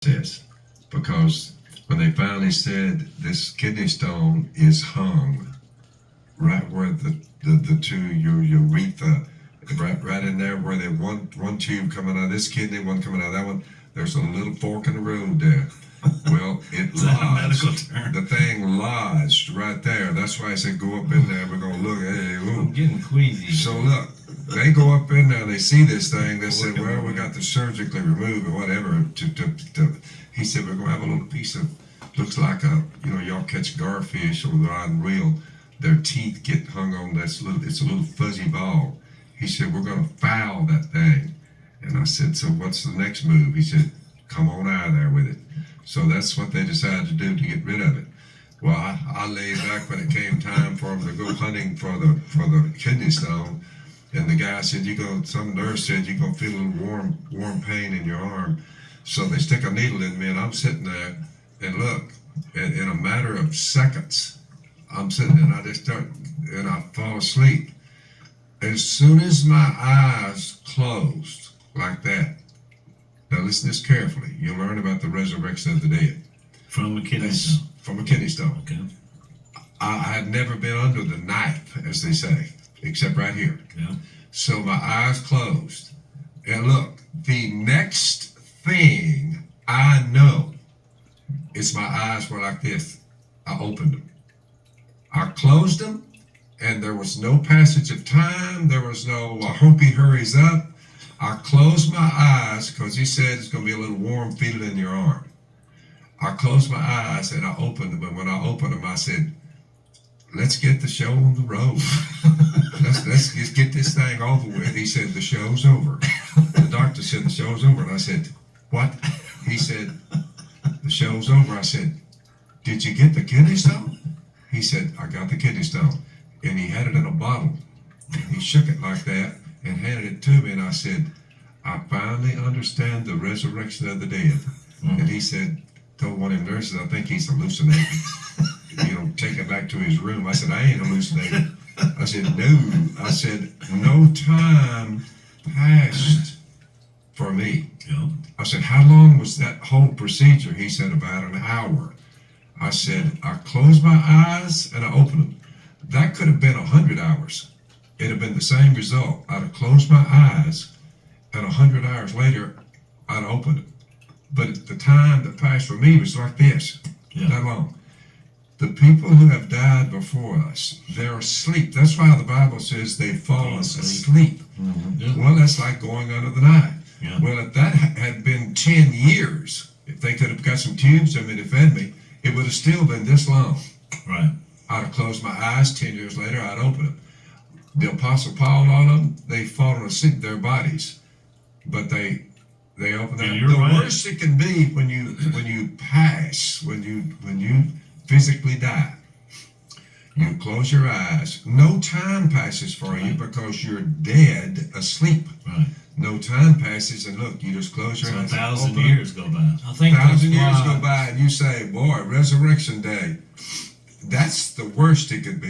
process, because when they finally said this kidney stone is hung right where the two your urethra, right in there where they one tube coming out of this kidney, one coming out of that one. There's a little fork in the road there. Well, it lodged. The thing lodged right there. That's why I said go up in there. We're gonna look at it. I'm getting queasy. So look, they go up in there. They see this thing. They said, "Well, we got to surgically remove or whatever." He said, "We're gonna have a little piece of looks like a y'all catch garfish or rod and reel. Their teeth get hung on this little. It's a little fuzzy ball." He said, "We're gonna foul that thing." And I said, "So what's the next move?" He said, "Come on out of there with it." So that's what they decided to do to get rid of it. Well, I laid back when it came time for them to go hunting for the kidney stone, and the guy said, some nurse said, you're going to feel a little warm pain in your arm. So they stick a needle in me, and I'm sitting there, and look, in a matter of seconds, I'm sitting there, and I just start, and I fall asleep. As soon as my eyes closed like that, now listen to this carefully. You'll learn about the resurrection of the dead. From a kidney stone. From a kidney stone. Okay. I had never been under the knife, as they say, except right here. Yeah. So my eyes closed. And look, the next thing I know is my eyes were like this. I opened them. I closed them, and there was no passage of time. There was no, I hope he hurries up. I closed my eyes because he said it's going to be a little warm feeling in your arm. I closed my eyes and I opened them. And when I opened them, I said, let's get the show on the road. let's just get this thing over with. He said, the show's over. The doctor said, the show's over. And I said, what? He said, the show's over. I said, did you get the kidney stone? He said, I got the kidney stone. And he had it in a bottle. And he shook it like that and handed it to me, and I said, I finally understand the resurrection of the dead. And he said, told one of the nurses, I think he's hallucinating. Take it back to his room. I said, I ain't hallucinating. I said, no. I said, no time passed for me. Yeah. I said, how long was that whole procedure? He said, about an hour. I said, I closed my eyes and I opened them. That could have been 100 hours. It'd have been the same result. I'd have closed my eyes, and 100 hours later, I'd opened it. But the time that passed for me was like this, that long. The people who have died before us, they're asleep. That's why the Bible says they've fallen asleep. Mm-hmm. Yeah. Well, that's like going under the knife. Yeah. Well, if that had been 10 years, if they could have got some tubes in me to fed me, it would have still been this long. Right. I'd have closed my eyes. 10 years later, I'd open them. The Apostle Paul, all of them, they fallen asleep in their bodies, but they open them. Yeah, The right. worst it can be when you pass, when you physically die, you close your eyes. No time passes for you because you're dead asleep. Right. No time passes, and look, you just close your eyes. 1,000 years go by. I think 1,000 that's years why- go by, and you say, "Boy, Resurrection Day." That's the worst it could be.